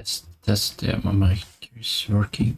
Let's test my mic is working.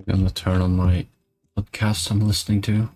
I'm gonna turn on my podcast I'm listening to.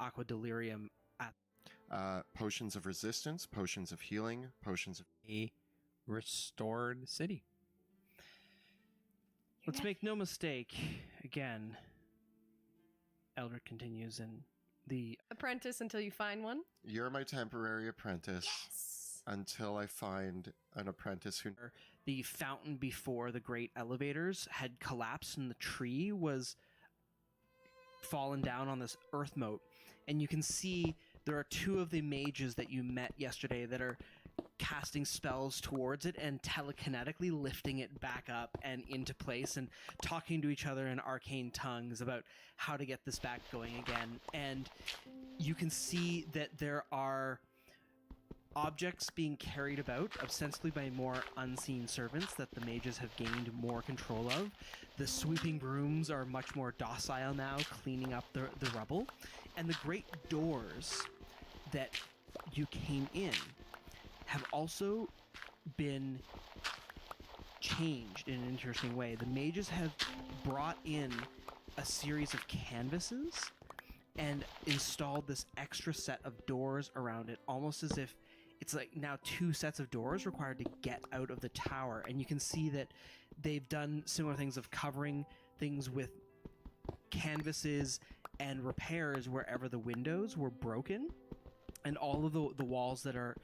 Aqua Delirium at potions of resistance, potions of healing, potions of a restored city. Let's make no mistake, again, Eldrick continues in the apprentice until you find one. You're my temporary apprentice. Yes. Until I find an apprentice who... The fountain before the great elevators had collapsed and the tree was fallen down on this earth moat. And you can see there are two of the mages that you met yesterday that are casting spells towards it and telekinetically lifting it back up and into place and talking to each other in arcane tongues about how to get this back going again. And you can see that there are objects being carried about, ostensibly by more unseen servants that the mages have gained more control of. The sweeping brooms are much more docile now, cleaning up the rubble. And the great doors that you came in have also been changed in an interesting way. The mages have brought in a series of canvases and installed this extra set of doors around it, almost as if it's like now two sets of doors required to get out of the tower. And you can see that they've done similar things of covering things with canvases and repairs wherever the windows were broken, and all of the walls that are,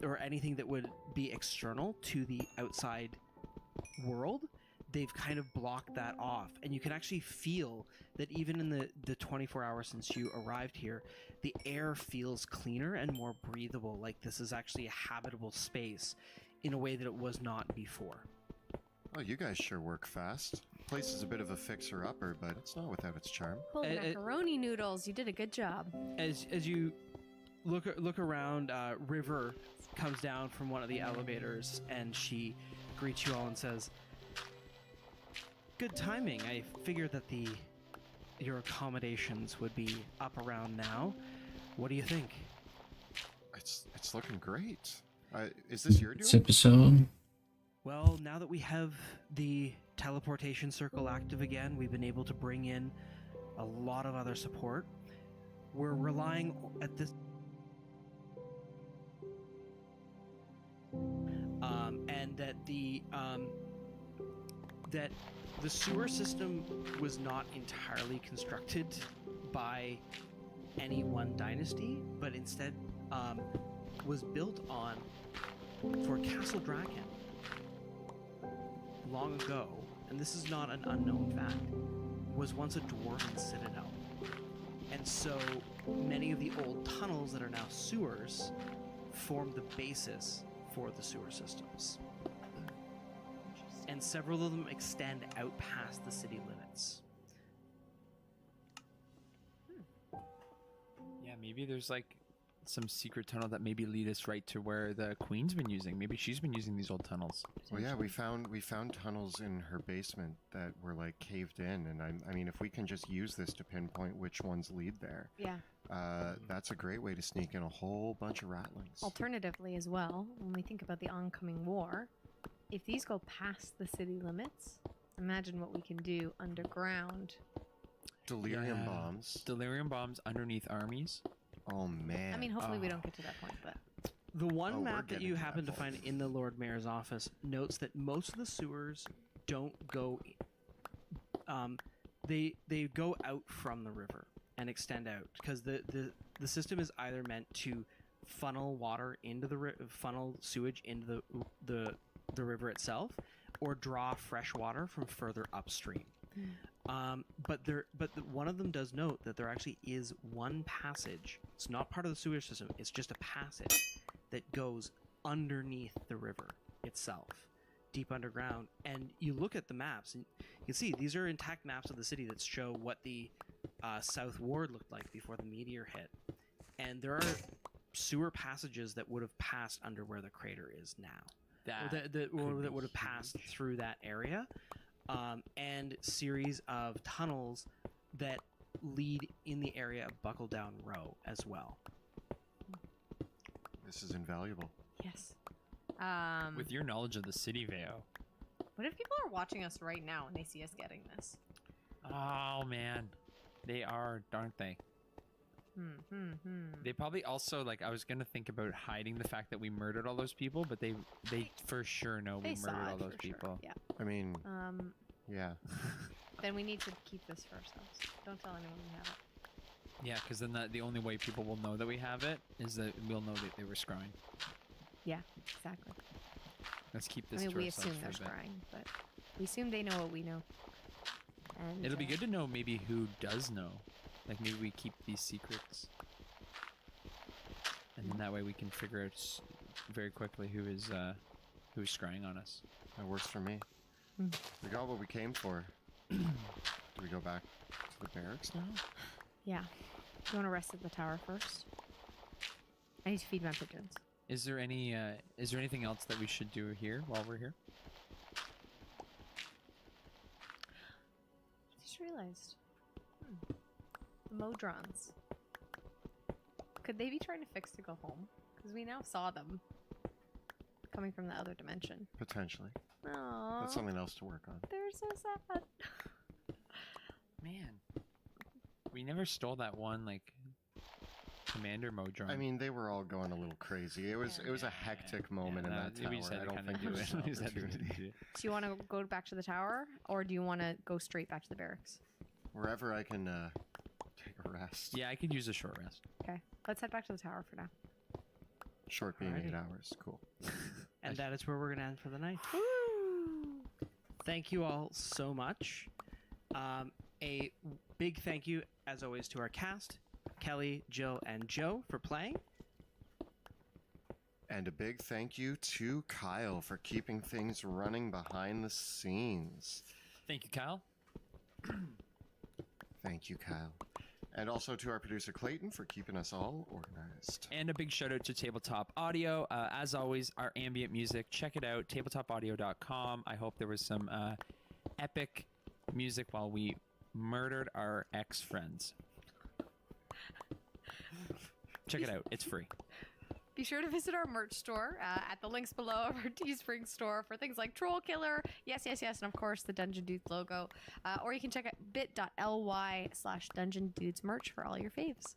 or anything that would be external to the outside world, they've kind of blocked that off. And you can actually feel that even in the 24 hours since you arrived here, the air feels cleaner and more breathable, like this is actually a habitable space in a way that it was not before. Oh, you guys sure work fast. Place is a bit of a fixer-upper, but it's not without its charm. Holy Eh, eh. macaroni noodles! You did a good job. As you look around, River comes down from one of the elevators and she greets you all and says, "Good timing. I figured that your accommodations would be up around now. What do you think?" It's looking great. Is this your This doing? episode. Well, now that we have the teleportation circle active again, we've been able to bring in a lot of other support. We're relying at this and that the sewer system was not entirely constructed by any one dynasty, but instead was built on for Castle Draken long ago, and this is not an unknown fact, was once a dwarven citadel. And so many of the old tunnels that are now sewers formed the basis for the sewer systems. And several of them extend out past the city limits. Yeah, maybe there's like some secret tunnel that maybe lead us right to where the queen's been using. Maybe she's been using these old tunnels. Well, yeah, we found tunnels in her basement that were like caved in, and I mean, if we can just use this to pinpoint which ones lead there, Yeah. that's a great way to sneak in a whole bunch of ratlings. Alternatively, as well, when we think about the oncoming war, if these go past the city limits, imagine what we can do underground. Delirium Yeah. bombs. Delirium bombs underneath armies. Oh man. I mean, hopefully we don't get to that point, but The one Oh, we're map that getting you to that happen to point. find in the Lord Mayor's office notes that most of the sewers don't go. They go out from the river and extend out because the system is either meant to funnel water into the funnel sewage into the river itself, or draw fresh water from further upstream. But one of them does note that there actually is one passage. It's not part of the sewer system. It's just a passage that goes underneath the river itself, deep underground. And you look at the maps, and you can see these are intact maps of the city that show what the South Ward looked like before the meteor hit. And there are sewer passages that would have passed under where the crater is now, or that would have passed through that area. And series of tunnels that lead in the area of Buckle Down Row as well. This is invaluable. yes. With your knowledge of the city, Veo. What if people are watching us right now and they see us getting this? Oh man, they are, aren't they? They probably also like. I was gonna think about hiding the fact that we murdered all those people, but they for sure know They we saw murdered it all those for sure. people. Yeah. I mean, yeah. Then we need to keep this for ourselves. Don't tell anyone we have it. Yeah, because then the only way people will know that we have it is that we'll know that they were scrying. Yeah, exactly. Let's keep I this mean, to we ourselves assume they're for a bit. scrying, but we assume they know what we know. And It'll be good to know maybe who does know. Like maybe we keep these secrets, and then that way we can figure out very quickly who is scrying on us. That works for me. Hmm. We got what we came for. Do we go back to the barracks now? Yeah. Do you want to rest at the tower first? I need to feed my pigeons. Is there anything else that we should do here while we're here? I just realized. The Modrons. Could they be trying to fix to go home? Because we now saw them coming from the other dimension. Potentially. Aww. That's something else to work on. They're so sad. Man, we never stole that one like Commander Modron. I mean, they were all going a little crazy. It was a hectic moment in that tower. We just had I to don't kinda think do there was it. an We just had to opportunity. do it. Do you want to go back to the tower, or do you want to go straight back to the barracks? Wherever I can take a rest. Yeah, I could use a short rest. Okay, let's head back to the tower for now. Short being Alrighty. 8 hours. Cool. And that is where we're going to end for the night. Thank you all so much. A big thank you, as always, to our cast, Kelly, Jill, and Joe, for playing. And a big thank you to Kyle for keeping things running behind the scenes. Thank you, Kyle. Thank you, Kyle. And also to our producer Clayton for keeping us all organized. And a big shout out to Tabletop Audio. As always, our ambient music. Check it out, tabletopaudio.com. I hope there was some epic music while we murdered our ex-friends. Check it out. It's free. Be sure to visit our merch store at the links below of our Teespring store for things like Troll Killer, yes, and of course the Dungeon Dudes logo. Or you can check out bit.ly/Dungeon Dudes merch for all your faves.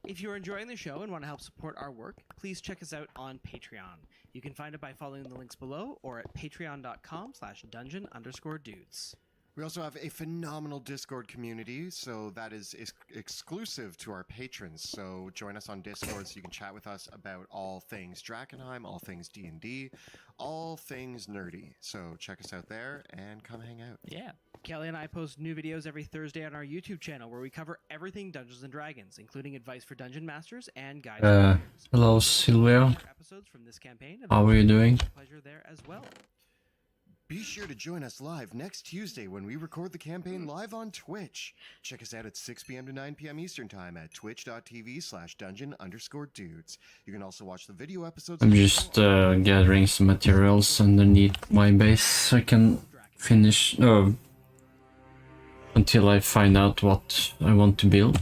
If you're enjoying the show and want to help support our work, please check us out on Patreon. You can find it by following the links below or at patreon.com/dungeon_dudes. We also have a phenomenal Discord community, so that is exclusive to our patrons. So join us on Discord so you can chat with us about all things Drakenheim, all things D&D, all things nerdy. So check us out there and come hang out. Yeah. Kelly and I post new videos every Thursday on our YouTube channel where we cover everything Dungeons & Dragons, including advice for dungeon masters and guides for players. Hello, Sylvia. Episodes from this campaign. How are you doing? Pleasure there as well. Be sure to join us live next Tuesday when we record the campaign live on Twitch. Check us out at 6 p.m. to 9 p.m. Eastern Time at twitch.tv/dungeon_dudes. You can also watch the video episodes. I'm just gathering some materials underneath my base so I can finish until I find out what I want to build.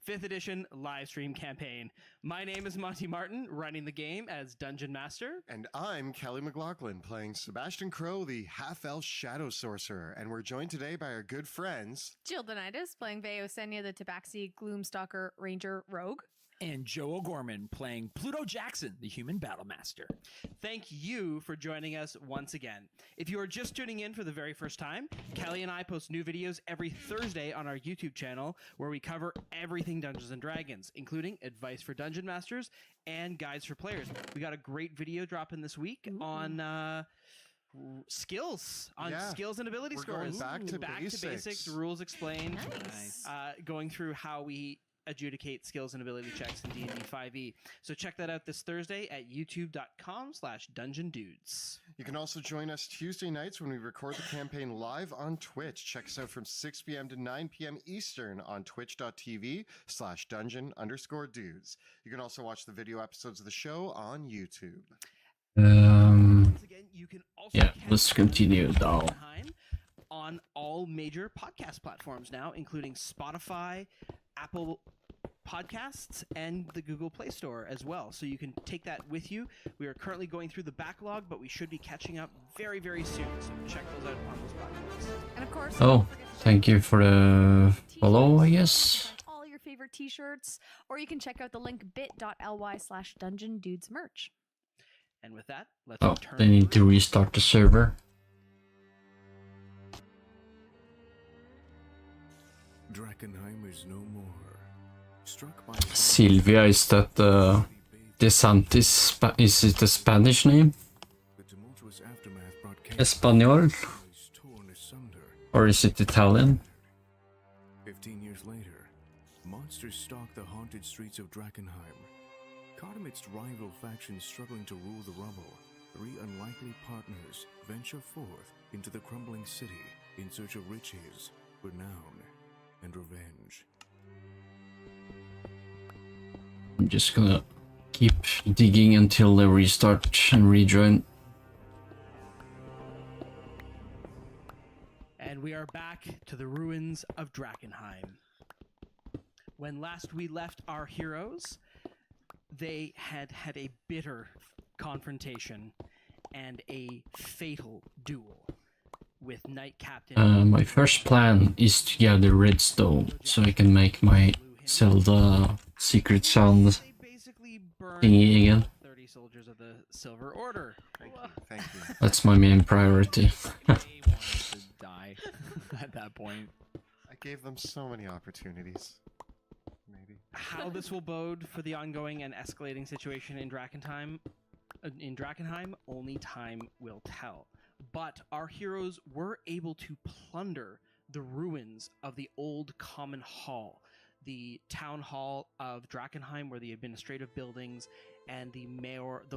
Fifth edition live stream campaign. My name is Monty Martin, running the game as Dungeon Master. And I'm Kelly McLaughlin, playing Sebastian Crow, the half-elf shadow sorcerer. And we're joined today by our good friends... Jill Denitis playing Veosenia, the Tabaxi Gloomstalker Ranger Rogue. And Joe O'Gorman playing Pluto Jackson, the human battle master. Thank you for joining us once again. If you are just tuning in for the very first time, Kelly and I post new videos every Thursday on our YouTube channel where we cover everything Dungeons & Dragons, including advice for dungeon masters and guides for players. We got a great video dropping this week on skills and ability We're scores. going back to basics, rules explained. Nice. Going through how we adjudicate skills and ability checks in D&D 5e. So check that out this Thursday at youtube.com/dungeondudes. You can also join us Tuesday nights when we record the campaign live on Twitch. Check us out from 6 p.m. to 9 p.m. Eastern on twitch.tv/dungeon_dudes. You can also watch the video episodes of the show on YouTube. Once again, you can also Yeah, catch let's continue now. Drakenheim on all major podcast platforms now, including Spotify, Apple Podcasts, and the Google Play Store as well. So you can take that with you. We are currently going through the backlog, but we should be catching up very, very soon. So check those out on those platforms. And of course, Oh, don't forget to check thank you for the t-shirts. follow, I You can guess. find all your favorite t-shirts, or you can check out the link bit.ly/Dungeon Dudes merch. And with that, let's Oh, return. they need to restart the server. Drakenheim is no more. Struck by Sylvia, is that DeSantis? Is it a Spanish name? the tumultuous aftermath brought Espanol? chaos torn asunder. Or is it Italian? 15 years later, monsters stalk the haunted streets of Drakenheim. Caught amidst rival factions struggling to rule the rubble, three unlikely partners venture forth into the crumbling city in search of riches, renown, and revenge. I'm just gonna keep digging until they restart and rejoin. And we are back to the ruins of Drakenheim. When last we left our heroes, they had had a bitter confrontation and a fatal duel with Knight Captain. My first plan is to gather redstone so I can make my Zelda secret sound They basically burned thingy again. 30 soldiers of the Silver Order. Thank you. That's my main priority. They wanted to die at that point. I gave them so many opportunities. Maybe. How this will bode for the ongoing and escalating situation in Drakenheim, only time will tell. But our heroes were able to plunder the ruins of the old common hall, the town hall of Drakenheim, where the administrative buildings and the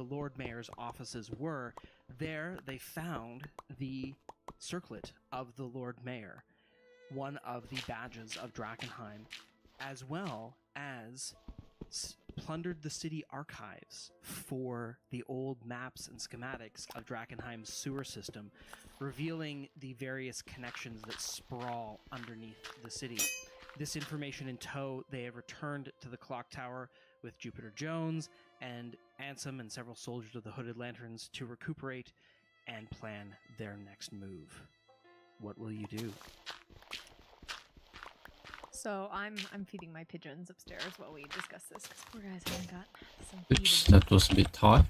Lord Mayor's offices were. There, they found the circlet of the Lord Mayor, one of the badges of Drakenheim, as well as plundered the city archives for the old maps and schematics of Drakenheim's sewer system, revealing the various connections that sprawl underneath the city. This information in tow, they have returned to the clock tower with Jupiter Jones and Ansem and several soldiers of the Hooded Lanterns to recuperate and plan their next move. What will you do? So I'm feeding my pigeons upstairs while we discuss this because poor guys haven't got some Oops, feeding. that was a bit high.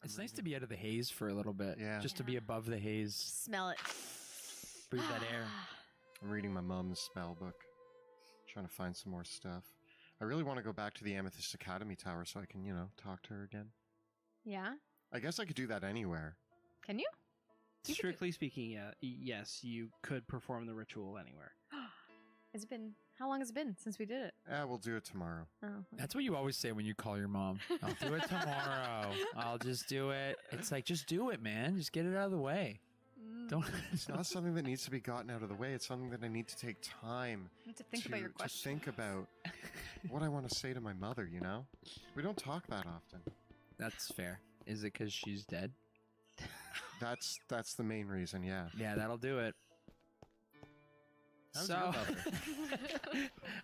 It's nice to be out of the haze for a little bit. Yeah. Just to be above the haze, Smell it. breathe that air. I'm reading my mom's spell book, trying to find some more stuff. I really want to go back to the Amethyst Academy Tower so I can, talk to her again. Yeah? I guess I could do that anywhere. Can you? You could Strictly speaking, yes, you could perform the ritual anywhere. Has it been? How long has it been since we did it? We'll do it tomorrow. Oh. That's what you always say when you call your mom. I'll do it tomorrow. I'll just do it. It's like, just do it, man. Just get it out of the way. Don't. It's not something that needs to be gotten out of the way. It's something that I need to take time You need to think about your to question. think about what I want to say to my mother, We don't talk that often. That's fair. Is it because she's dead? That's the main reason, yeah. Yeah, that'll do it. How's your mother?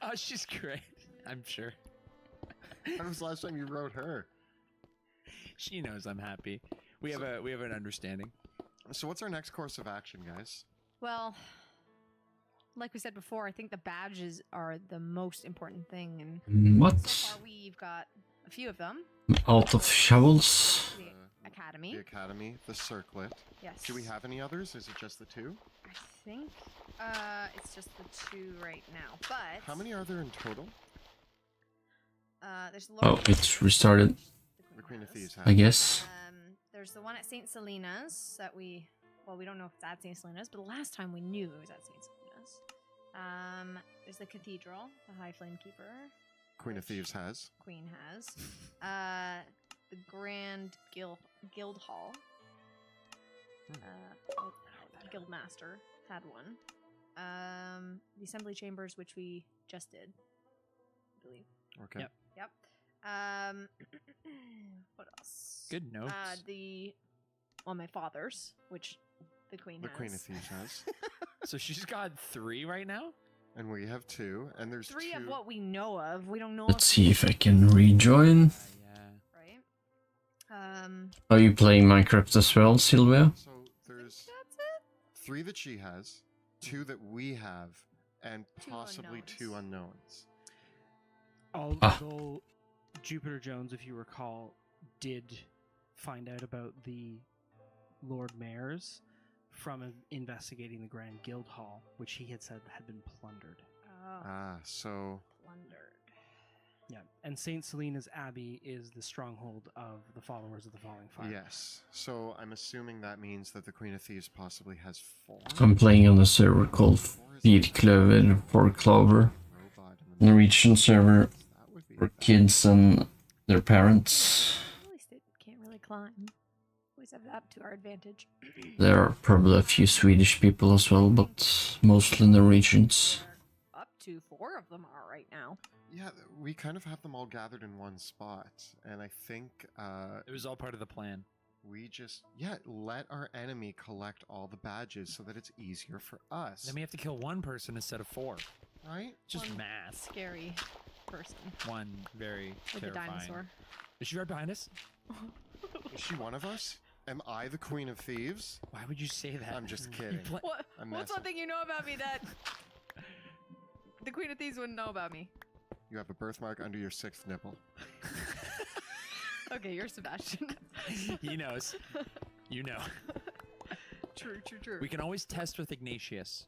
Oh, she's great. I'm sure. When was the last time you wrote her? She knows I'm happy. We have an understanding. So what's our next course of action, guys? Well, like we said before, I think the badges are the most important thing, and so What? far we've got a few of them. Out of shovels? The academy. The Academy, the Circlet. Yes. Do we have any others? Is it just the two? I think it's just the two right now. But How many are there in total? there's the Oh, Lord it's restarted, The Queen of Thieves has. I guess. There's the one at St. Selena's that we don't know if it's at St. Selena's, but the last time we knew it was at St. Selena's. There's the Cathedral, the High Flame Keeper. Queen of Thieves has. Queen has. The Grand Guild Hall. Guild Master had one. The Assembly Chambers, which we just did, I believe. Okay. Yep. Yep. What else? Good notes. My father's, which the Queen The has. Queen of Thieves has. So she's got 3 right now? And we have 2. And there's 3 2. of what we know of. We don't know. Let's see if I can rejoin. Yeah. Right. Are you playing Minecraft as well, Sylvia? So there's That's it. 3 that she has, 2 that we have, and 2 possibly unknowns. 2 unknowns. Although Jupiter Jones, if you recall, did find out about the Lord Mayors from investigating the Grand Guild Hall, which he had said had been plundered. Oh, So plundered. Yeah, and St. Selena's Abbey is the stronghold of the followers of the Falling Fire. yes. So I'm assuming that means that the Queen of Thieves possibly has 4. I'm playing on a server called Fyrklöver for Clover, Robot in the Norwegian server That would be for bad. kids and their parents. At least it can't really climb. Always have that to our advantage. There are probably a few Swedish people as well, but mostly Norwegians. Up to 4 of them are right now. Yeah, we kind of have them all gathered in one spot, and I think It was all part of the plan. we just let our enemy collect all the badges so that it's easier for us. Then we have to kill 1 person instead of 4. Right? Just One math. Scary person 1 very with a terrifying. dinosaur. Is she right behind us? Is she one of us? Am I the Queen of Thieves? Why would you say that? I'm just You kidding. What? I'm What's messing. one thing you know about me that the Queen of Thieves wouldn't know about me? You have a birthmark under your 6th nipple. Okay, you're Sebastian. He knows. You know. True. We can always test with Ignatius.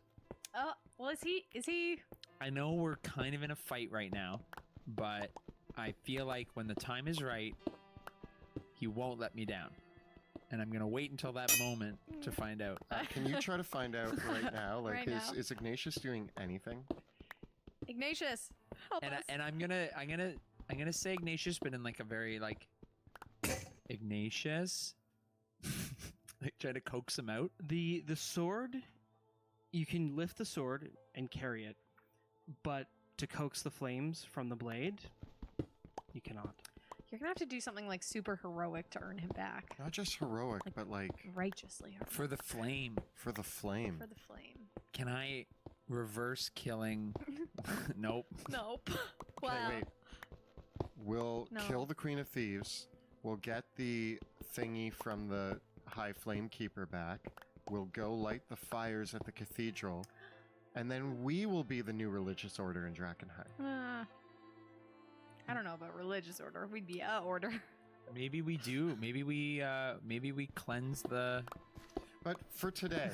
Well, is he? I know we're kind of in a fight right now, but I feel like when the time is right, he won't let me down. and I'm gonna wait until that moment to find out. Can you try to find out right now? Like, Right now. is Ignatius doing anything? Ignatius, help us. And I'm gonna say Ignatius, but in like a very like Ignatius, like try to coax him out. The sword, you can lift the sword and carry it, but to coax the flames from the blade, you cannot. You're gonna have to do something like super heroic to earn him back. Not just heroic, Like- but like Righteously heroic. For the flame, for the flame. For the flame. can I reverse killing? Nope. Nope. Okay, Wow. wait. We'll No. kill the Queen of Thieves. We'll get the thingy from the High Flame Keeper back. We'll go light the fires at the cathedral. And then we will be the new religious order in Drakenheim. I don't know about religious order. We'd be a order. Maybe we do. Maybe we cleanse the. But for today,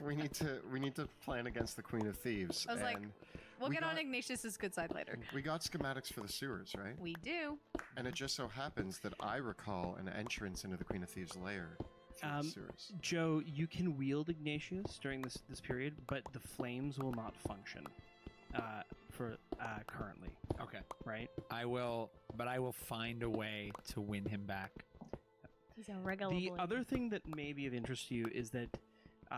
we need to plan against the Queen of Thieves. I was like, and We'll We get on got- Ignatius's good side later. we got schematics for the sewers, right? We do. And it just so happens that I recall an entrance into the Queen of Thieves' lair through the sewers. Joe, you can wield Ignatius during this period, but the flames will not function for currently, Okay. right? I will find a way to win him back. He's a regular The boy. other thing that may be of interest to you is that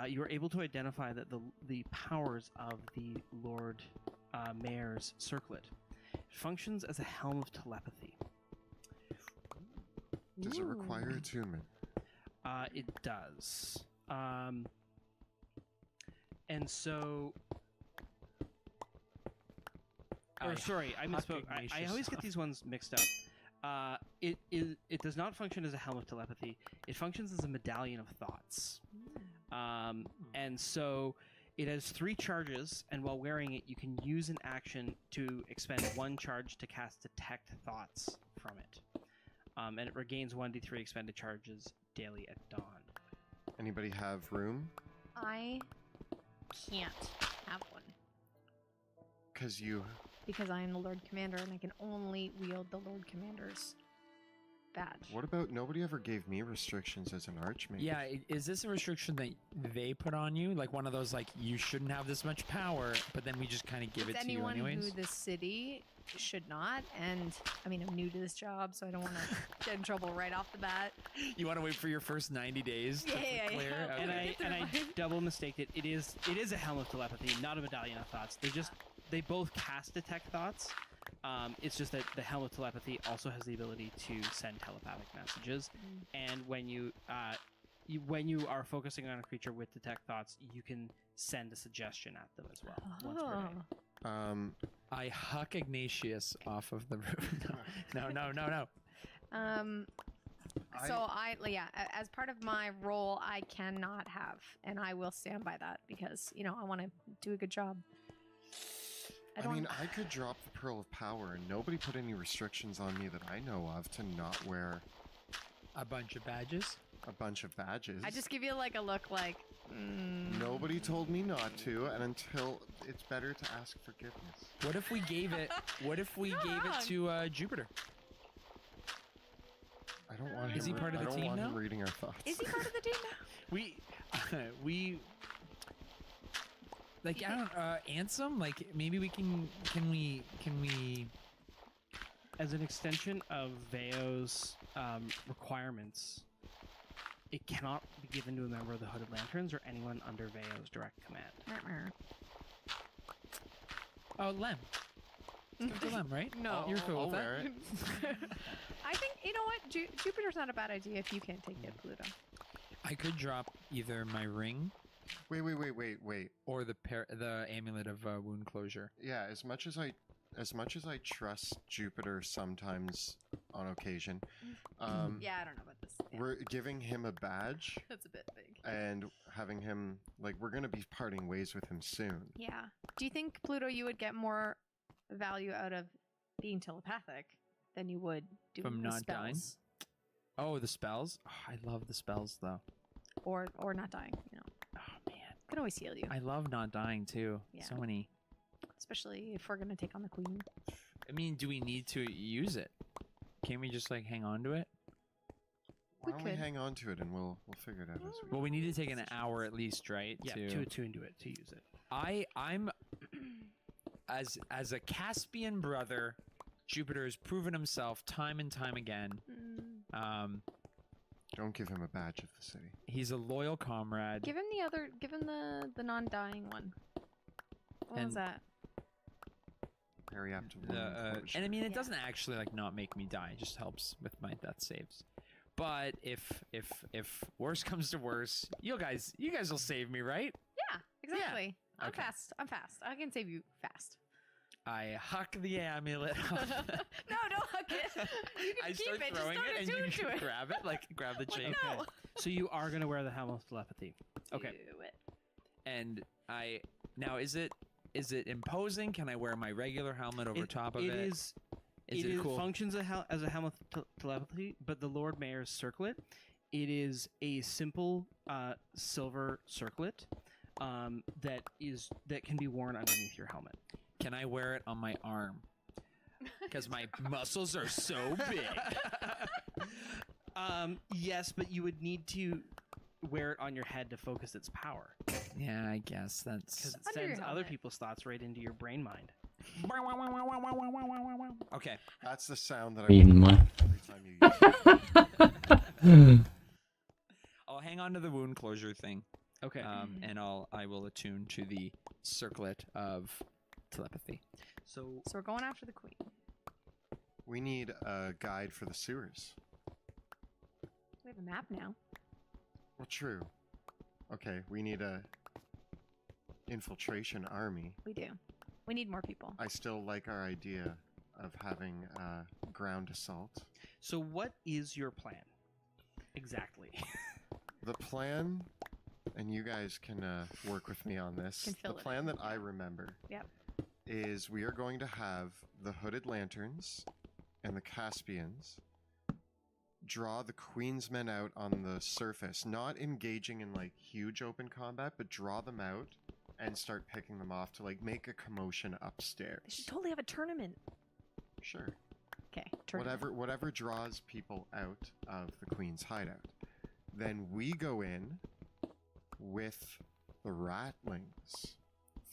you are able to identify that the powers of the Lord Mayor's circlet functions as a helm of telepathy. Does it require attunement? It does. And so... Or sorry, I Huck misspoke. I Ignatius always get off. these ones mixed up. It does not function as a helm of telepathy. It functions as a medallion of thoughts. And so it has 3 charges, and while wearing it, you can use an action to expend 1 charge to cast Detect Thoughts from it. And it regains 1d3 expended charges daily at dawn. Anybody have room? I can't have one Because you... because I am the Lord Commander and I can only wield the Lord Commander's badge. What about... Nobody ever gave me restrictions as an archmage. Yeah, is this a restriction that they put on you? Like one of those, like, you shouldn't have this much power, but then we just kind of give It's it to you anyone anyways? who the city should not, and I mean I'm new to this job, so I don't want to get in trouble right off the bat. You want to wait for your first 90 days to Yeah, clear? yeah. Okay. And Okay. I double mistaked it. It is a helm of telepathy, not a medallion of thoughts. They both cast detect thoughts. It's just that the helm of telepathy also has the ability to send telepathic messages, and when you are focusing on a creature with detect thoughts, you can send a suggestion at them as well. Once per day. I huck Ignatius off of the roof. No. So as part of my role, I cannot have, and I will stand by that because I want to do a good job. I mean, I could drop the Pearl of Power, and nobody put any restrictions on me that I know of to not wear A bunch of badges. a bunch of badges. I just give you like a look like. Nobody told me not to, and until it's better to ask forgiveness. What if we gave it? What if we gave it to Jupiter? I don't want him. Is he part of the I don't team want now? him reading our thoughts. Is he part of the team now? We like I don't Ansem. Like maybe we can we As an extension of Veo's requirements, it cannot be given to a member of the Hooded Lanterns or anyone under Veo's direct command. Lem. Let's give it to Lem, right? No. You're cool I'll with that? wear it. I think you know what, Jupiter's not a bad idea if you can't take it, Pluto. I could drop either my ring Wait. or the amulet of wound closure. Yeah, as much as I trust Jupiter sometimes on occasion, Yeah, I don't know about this. Yeah, we're giving him a badge that's a bit big. and having him we're gonna be parting ways with him soon. Yeah. Do you think, Pluto, you would get more value out of being telepathic than you would doing From the not dying? spells? Oh, the spells. Oh, I love the spells though. Or not dying, Oh man, Can always heal you. I love not dying too. Yeah. So many. Especially if we're gonna take on the queen. I mean, do we need to use it? Can't we just hang on to it? Why don't we could. hang on to it and we'll figure it out as we Well, we need to take an hour at least, right? Yeah, to attune to it, to use it. I'm as a Caspian brother, Jupiter has proven himself time and time again. Don't give him a badge of the city. He's a loyal comrade. Give him the other. Give him the non-dying one. What was And- that? Very apt to wound And I mean, it Yeah. doesn't actually like not make me die. It just helps with my death saves. But if worse comes to worse, you guys will save me, right? Yeah, exactly. I'm Okay. fast. I'm fast. I can save you fast. I huck the amulet. No, don't hug it. You can I keep start it. throwing Just it, don't and attune you to it. grab it, like grab the chain. No. So you are going to wear the helm of telepathy. Okay. Do it. And is it imposing? Can I wear my regular helmet over top of it? Is Is it it cool? functions as a helm of telepathy, but the Lord Mayor's circlet, it is a simple silver circlet that can be worn underneath your helmet. Can I wear it on my arm? Because my muscles are so big. Yes, but you would need to wear it on your head to focus its power, Yeah, I guess that's. because it Under your sends other helmet. people's thoughts right into your brain mind. Okay. That's the sound that I In want my- every time you use it. I'll hang on to the wound closure thing, Okay. and I will attune to the circlet of telepathy. So So we're going after the queen. We need a guide for the sewers. We have a map now. Well, true. Okay, we need a infiltration army. We do. We need more people. I still like our idea of having ground assault. So what is your plan? Exactly. The plan, and you guys can work with me on this. Can The fill it plan in, that I yeah. remember Yep. is we are going to have the hooded lanterns and the Caspians draw the Queen's men out on the surface, not engaging in like huge open combat, but draw them out and start picking them off to like make a commotion upstairs. They should totally have a tournament. Sure. Okay. Tournament. Whatever draws people out of the Queen's hideout. Then we go in with the ratlings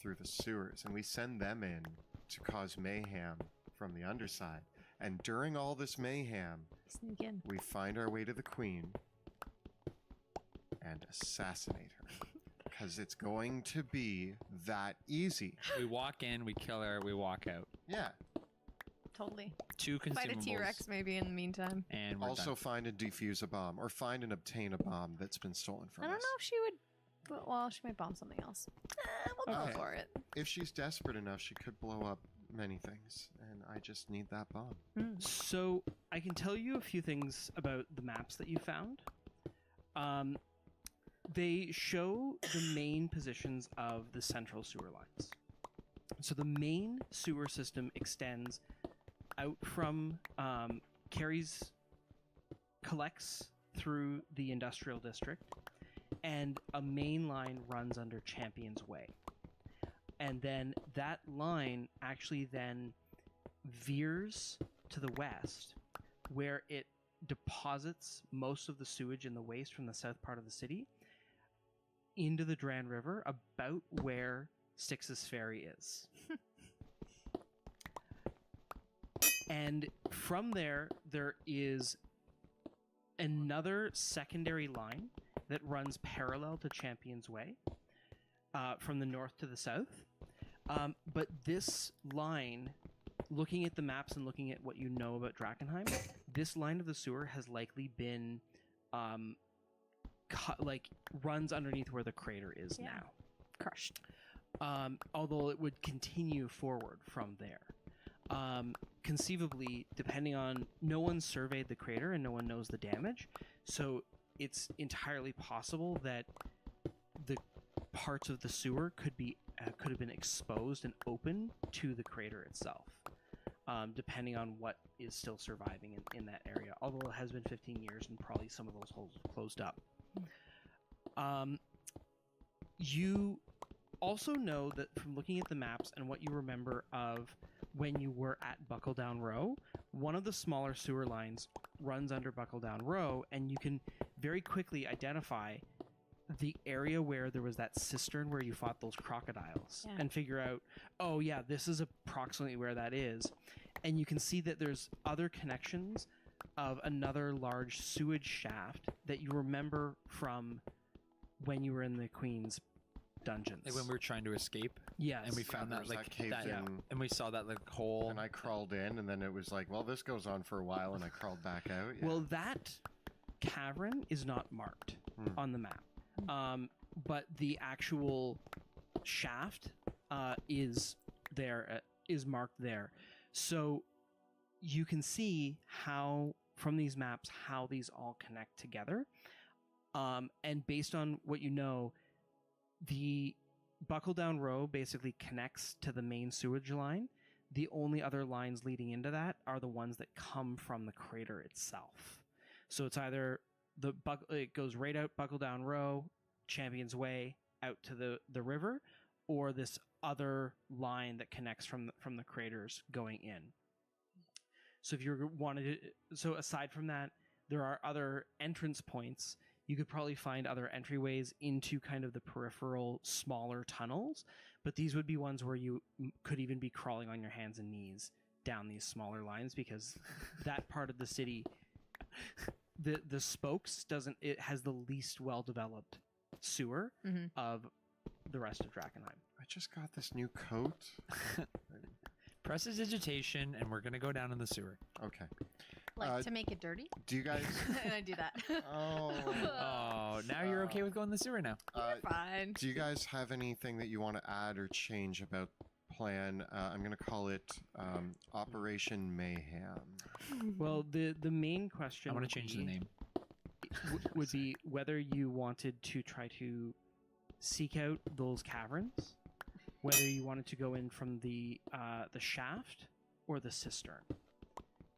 through the sewers and we send them in to cause mayhem from the underside. And during all this mayhem, Sneak in. we find our way to the Queen and assassinate her. Because it's going to be that easy. We walk in, we kill her, we walk out. Yeah. Totally. 2 consumables. Fight a T-Rex maybe in the meantime. And we're Also done. find and defuse a bomb, or find and obtain a bomb that's been stolen from I don't us. know if she would. Well, she might bomb something else. We'll Okay. go for it. If she's desperate enough, she could blow up many things, and I just need that bomb. So I can tell you a few things about the maps that you found. They show the main positions of the central sewer lines. So the main sewer system extends out from collects through the industrial district, and a main line runs under Champions Way. And then that line actually then veers to the west, where it deposits most of the sewage and the waste from the south part of the city into the Durand River, about where Styx's Ferry is. And from there is another secondary line that runs parallel to Champions Way, from the north to the south. But this line, looking at the maps and looking at what you know about Drakenheim, this line of the sewer has likely been runs underneath where the crater is Yeah. now. Crushed. Although it would continue forward from there. Conceivably, depending on, no one surveyed the crater and no one knows the damage, so it's entirely possible that the parts of the sewer could have been exposed and open to the crater itself, depending on what is still surviving in that area. Although it has been 15 years and probably some of those holes have closed up. You also know that from looking at the maps and what you remember of when you were at Buckledown Row, one of the smaller sewer lines runs under Buckle Down Row, and you can very quickly identify the area where there was that cistern where you fought those crocodiles Yeah. and figure out, oh yeah, this is approximately where that is. And you can see that there's other connections of another large sewage shaft that you remember from when you were in the Queen's dungeons. Like when we were trying to escape, yes. and we found there that was like cave that, in, and we saw that like hole. and I crawled in, and then it was like, well, this goes on for a while, and I crawled back out. Yeah. Well, that cavern is not marked on the map, but the actual shaft is there, is marked there. So you can see how from these maps how these all connect together, and based on what you know, the Buckle Down Row basically connects to the main sewage line. The only other lines leading into that are the ones that come from the crater itself. So it's either it goes right out Buckle Down Row, Champion's Way, out to the river, or this other line that connects from the craters going in. So if you wanted to, so aside from that, there are other entrance points. You could probably find other entryways into kind of the peripheral smaller tunnels, but these would be ones where you could even be crawling on your hands and knees down these smaller lines, because that part of the city, the spokes it has the least well developed sewer of the rest of Drakenheim. I just got this new coat. Prestidigitation, and we're gonna go down in the sewer. Okay. Like to make it dirty? Do you guys? And I do that. Oh. Oh, now you're okay with going in the sewer now. Fine. Do you guys have anything that you want to add or change about plan? I'm going to call it Operation Mayhem. Well, the main question I want would to change the be- name. would be whether you wanted to try to seek out those caverns, whether you wanted to go in from the shaft or the cistern.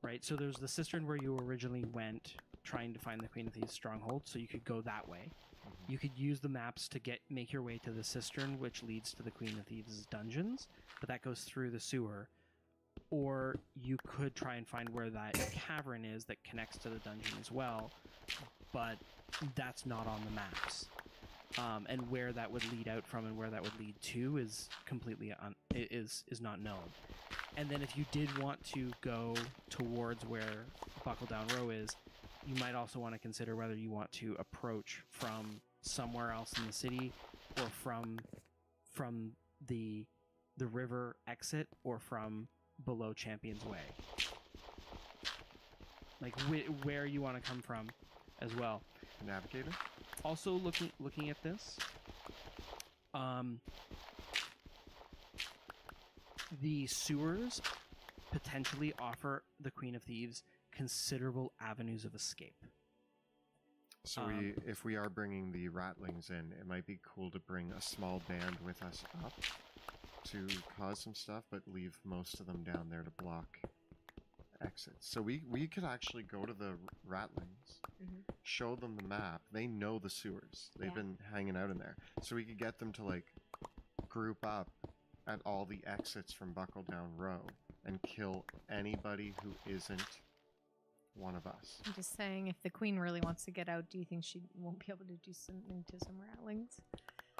Right, so there's the cistern where you originally went trying to find the Queen of Thieves' stronghold, so you could go that way. You could use the maps to make your way to the cistern, which leads to the Queen of Thieves' dungeons, but that goes through the sewer. Or you could try and find where that cavern is that connects to the dungeon as well, but that's not on the maps. And where that would lead out from and where that would lead to is completely is not known. And then if you did want to go towards where Buckle Down Row is, you might also want to consider whether you want to approach from somewhere else in the city, or from the river exit, or from below Champion's Way. Like where you want to come from as well. Navigator? Also looking at this, the sewers potentially offer the Queen of Thieves considerable avenues of escape. So if we are bringing the ratlings in, it might be cool to bring a small band with us up to cause some stuff, but leave most of them down there to block exits. So we could actually go to the ratlings, show them the map. They know the sewers. They've been hanging out in there. So we could get them to like group up at all the exits from Buckle Down Row and kill anybody who isn't one of us. I'm just saying, if the queen really wants to get out, do you think she won't be able to do something to some ratlings?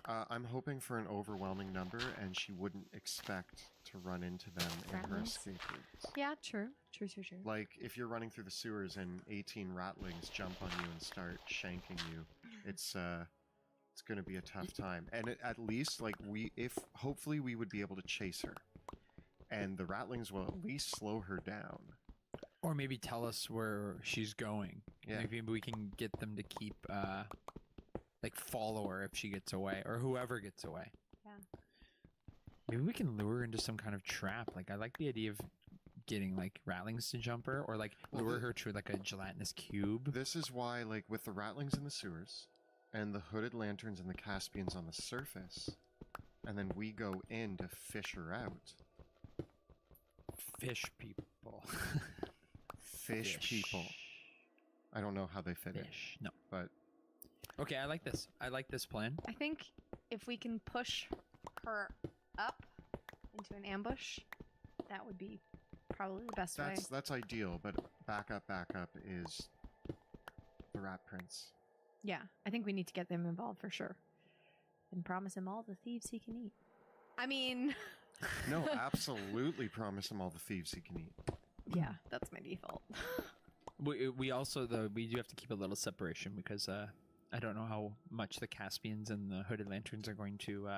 I'm hoping for an overwhelming number, and she wouldn't expect to run into them in her Ratlings? escape routes. Yeah, true. True. Like, if you're running through the sewers and 18 ratlings jump on you and start shanking you, it's going to be a tough time. And at least, like, hopefully we would be able to chase her. And the ratlings will at least slow her down. Or maybe tell us where she's going. Yeah. Like, maybe we can get them to keep, like, follow her if she gets away, or whoever gets away. Yeah. Maybe we can lure her into some kind of trap. Like, I like the idea of getting, like, ratlings to jump her, or, like, lure her to, like, a gelatinous cube. This is why, like, with the ratlings in the sewers, and the hooded lanterns and the Caspians on the surface, and then we go in to fish her out. Fish people. Fish people. I don't know how they fit Fish. No. in, but Okay, I like this. I like this plan. I think if we can push her up into an ambush, that would be probably the best way. that's ideal. But backup is the Rat Prince. Yeah, I think we need to get them involved for sure. And promise him all the thieves he can eat. I mean... No, absolutely promise him all the thieves he can eat. Yeah, that's my default. We also, though, we do have to keep a little separation because I don't know how much the Caspians and the Hooded Lanterns are going to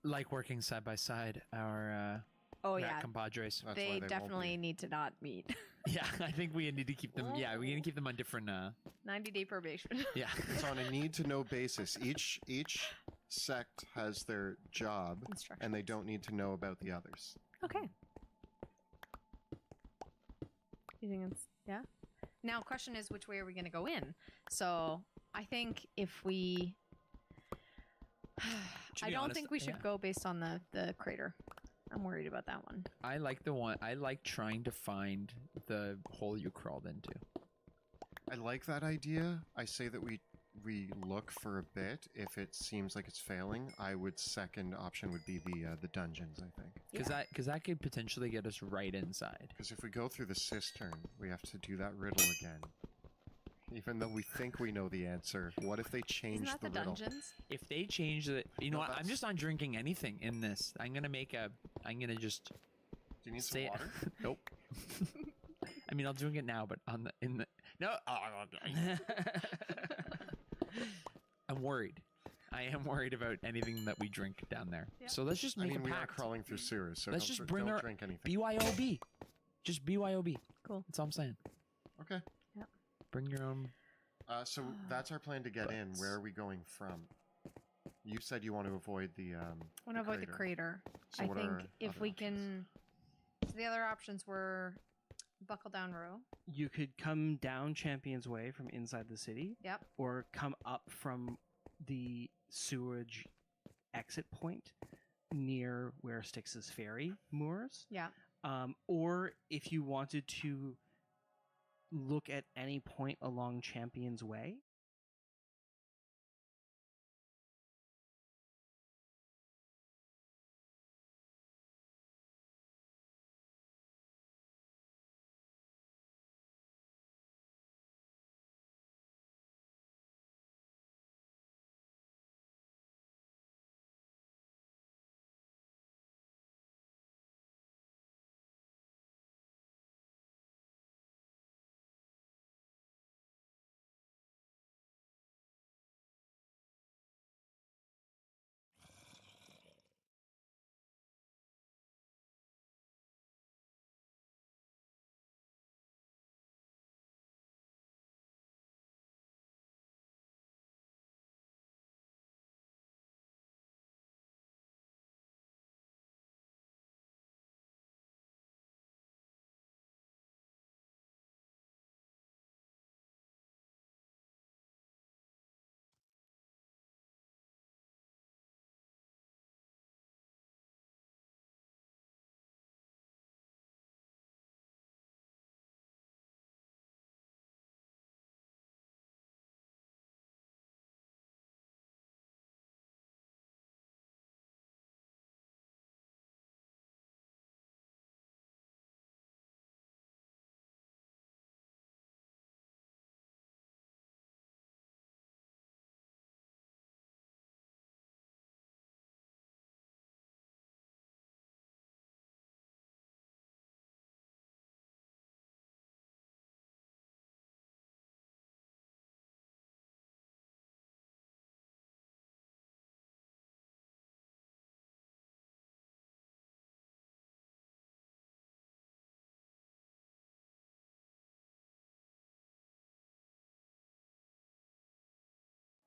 like working side by side. Our Oh, rat yeah. compadres. That's why They won't definitely be. need to not meet. Yeah, I think we need to keep them. Yeah, we need to keep them on different. 90-day probation. Yeah. It's on a need-to-know basis. Each sect has their job, and they don't need to know about the others. Okay. You think it's... Yeah? Now, question is, which way are we going to go in? So, I think if we... I don't think we should go based on the crater. I'm worried about that one. I like the one. I like trying to find the hole you crawled into. I like that idea. I say that we look for a bit. If it seems like it's failing, I would second option would be the dungeons. I think Because that could potentially get us right inside. because if we go through the cistern, we have to do that riddle again. Even though we think we know the answer, what if they change Isn't that the the riddle? dungeons? If they change the, you know No, what? I'm that's- just not drinking anything in this. I'm gonna just Do you need say some water? Nope. I mean, I'll drink it now, but no. I'm worried. I am worried about anything that we drink down there. Yeah. So let's just I make mean, a we are pact. crawling through sewers, so Let's don't, just bring don't our drink anything. BYOB. Just BYOB. Cool. That's all I'm saying. Okay. Bring your own. So that's our plan to get in. Butts. Where are we going from? You said you want to avoid the I want to avoid the crater. So I what are think our if other we options? can... So the other options were Buckle Down Row. You could come down Champion's Way from inside the city, Yep. or come up from the sewage exit point near where Styx's ferry moors. Yeah. Or if you wanted to look at any point along Champion's Way.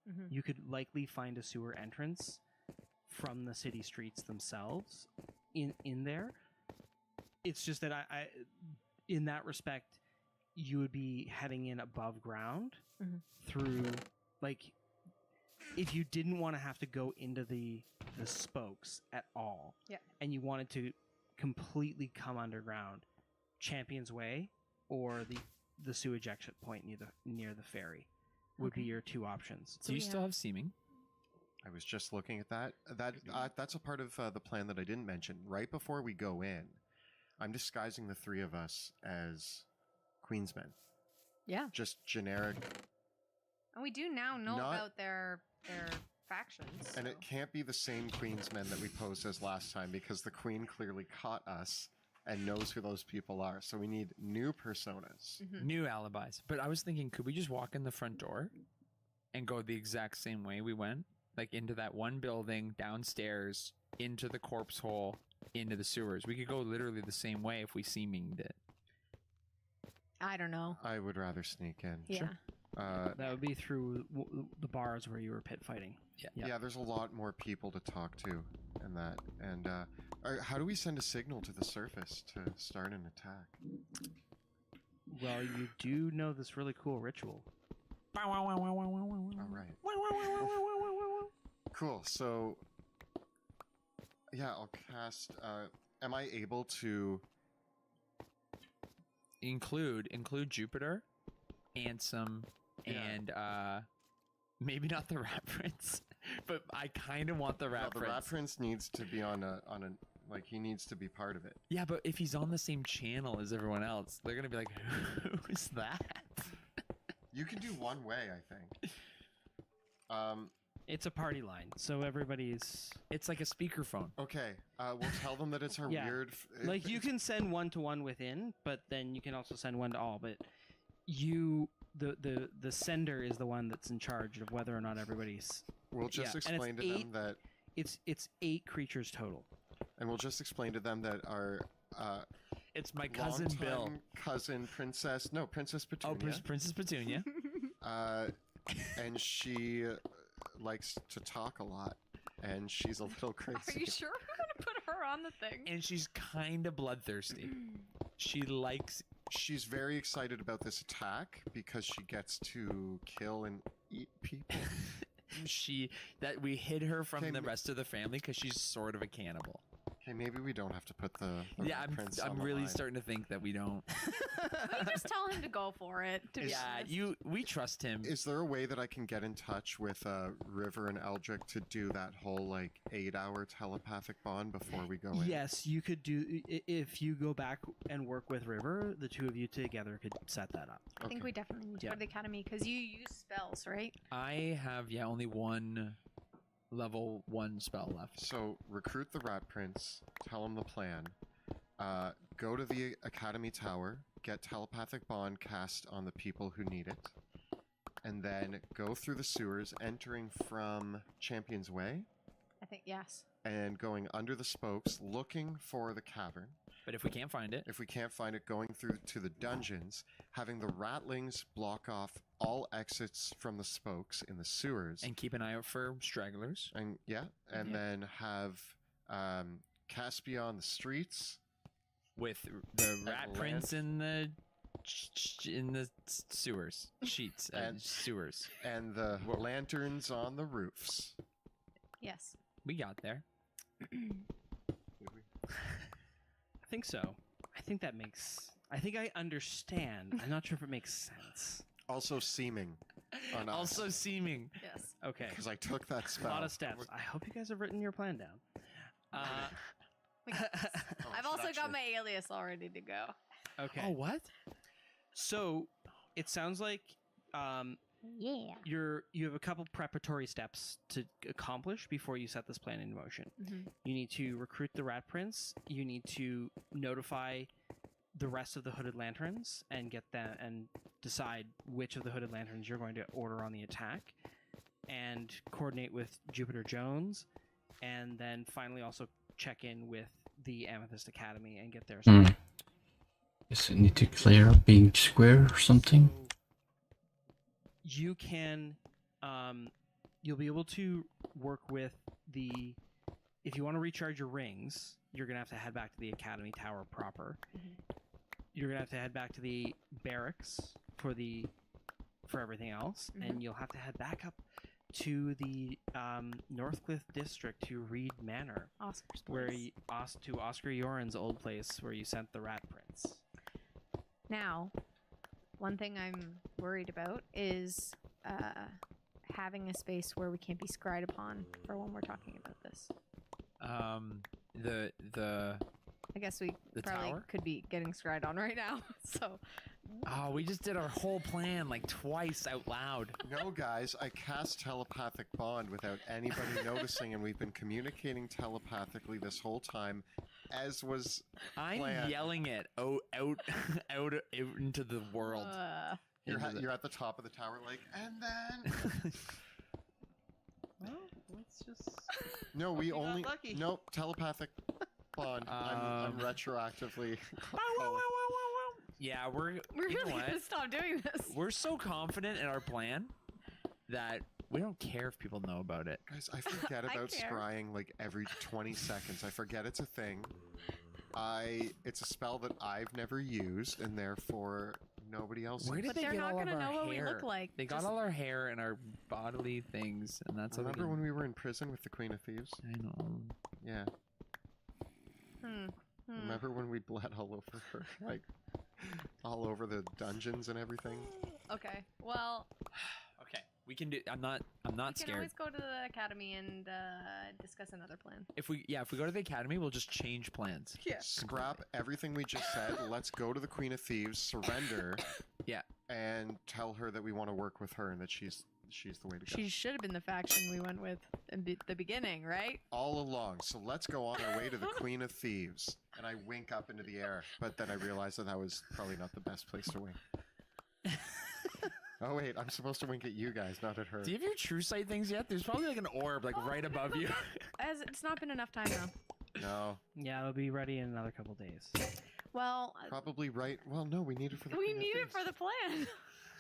Mm-hmm. You could likely find a sewer entrance from the city streets themselves in there. It's just that I in that respect, you would be heading in above ground through, like, if you didn't want to have to go into the spokes at all, Yeah. and you wanted to completely come underground, Champion's Way or the sewage exit point near the ferry would be Okay. your two options. Do you still have seeming? I was just looking at that. That's a part of the plan that I didn't mention. Right before we go in, I'm disguising the three of us as Queensmen. Yeah. Just generic. And we do now know Not- about their factions. And so. it can't be the same Queensmen that we posed as last time because the Queen clearly caught us and knows who those people are. So we need new personas. Mhm. New alibis. But I was thinking, could we just walk in the front door and go the exact same way we went? Like into that one building, downstairs, into the corpse hole, into the sewers. We could go literally the same way if we seeminged it. I don't know. I would rather sneak in. Yeah. That would be through the bars where you were pit fighting. Yeah. Yeah, there's a lot more people to talk to and that. And how do we send a signal to the surface to start an attack? Well, you do know this really cool ritual. All right. Cool. So, yeah, I'll cast. Am I able to? Include Jupiter, Ansem, Yeah. and maybe not the Rat Prince, but I kind of want the No, Rat the Prince. Rat Prince needs to be on a like he needs to be part of it. Yeah, but if he's on the same channel as everyone else, they're gonna be like, "Who's that?" You can do one way, I think. It's a party line, so everybody's It's like a speakerphone. Okay. We'll tell them that it's our Yeah. weird. like you can send one to one within, but then you can also send one to all. But you, the sender is the one that's in charge of whether or not everybody's. We'll just and it's explain to them that, It's 8 creatures total. and we'll just explain to them that our It's my cousin longtime Bill. cousin Princess Oh, Petunia. Princess Petunia. And she likes to talk a lot, and she's a little crazy. Are you sure we're gonna put her on the thing? And she's kind of bloodthirsty. She likes. She's very excited about this attack because she gets to kill and eat people. That we hid her from Okay, the rest of the family because she's sort of a cannibal. Okay, maybe we don't have to put the Yeah, Rat Prince on I'm the really line. starting to think that we don't. We just tell him to go for it. To be Yeah, honest. we trust him. Is there a way that I can get in touch with River and Eldrick to do that whole like 8-hour telepathic bond before we go in? Yes, you could do if you go back and work with River. The two of you together could set that up. I think Okay. we definitely need to go to the academy because you use spells, right? I have only one level 1 spell left. So recruit the Rat Prince, tell him the plan, go to the Academy Tower, get telepathic bond cast on the people who need it, and then go through the sewers, entering from Champion's Way, I think yes. and going under the spokes, looking for the cavern. But if we can't find it, If we can't find it, going through to the dungeons, having the ratlings block off all exits from the spokes in the sewers, and keep an eye out for stragglers. and then have Caspia on the streets. With the Rat land. Prince in the sewers, sheets, And- sewers. And the lanterns on the roofs. Yes. We got there. I think so. I think that makes. I think I understand. I'm not sure if it makes sense. Also seeming. On Also seeming. Yes. Okay. Because I took that A spell. lot of steps. I hope you guys have written your plan down. We got this. Oh, I I've should also got actually- my alias all ready to go. Okay. Oh, what? So it sounds like Yeah. you have a couple preparatory steps to accomplish before you set this plan into motion. Mhm. You need to recruit the Rat Prince. You need to notify the rest of the Hooded Lanterns and get them and decide which of the Hooded Lanterns you're going to order on the attack, and coordinate with Jupiter Jones, and then finally also check in with the Amethyst Academy and get their Hmm. Guess I need to clear up being square or something. You can you'll be able to work with the if you want to recharge your rings, you're gonna have to head back to the Academy Tower proper. You're gonna have to head back to the barracks for everything else, and you'll have to head back up to the Northcliffe district to Reed Manor, Oscar's where place. to Oscar Yoren's old place where you sent the Rat Prince. Now, one thing I'm worried about is having a space where we can't be scried upon for when we're talking about this. The I guess we The probably tower? could be getting scried on right now. So Oh, we just did our whole plan like twice out loud. No, guys, I cast telepathic bond without anybody noticing, and we've been communicating telepathically this whole time, as was I'm planned. yelling it out into the world. You're at the top of the tower, like, and then. Well, let's just. No, we You got only. lucky. Nope, telepathic bond. I'm retroactively. Yeah, we're We're you know really what? gonna stop doing this. We're so confident in our plan that we don't care if people know about it. Guys, I forget I about care. scrying like every 20 seconds. I forget it's a thing. It's a spell that I've never used, and therefore nobody else. Where has. did But they they're get not all of gonna our know what we hair? look like. They got Just- all our hair and our bodily things, and that's how they Remember can- when we were in prison with the Queen of Thieves? I know. Yeah. Remember when we bled all over her, like all over the dungeons and everything? Okay. Well, Okay, we can do. I'm not we can scared. always go to the academy and discuss another plan. If we go to the academy, we'll just change plans. Yeah. Scrap everything we just said. Let's go to the Queen of Thieves, surrender. Yeah. And tell her that we want to work with her and that she's the way to go. She should have been the faction we went with in the beginning, right? All along. So let's go on our way to the Queen of Thieves. And I wink up into the air, but then I realized that was probably not the best place to wink. Oh wait, I'm supposed to wink at you guys, not at her. Do you have your true sight things yet? There's probably like an orb like right above you. As it's not been enough time though. No, Yeah, it'll be ready in another couple days. Well, probably right. Well, no, we need it for the we Queen of need it Thieves. for the plan.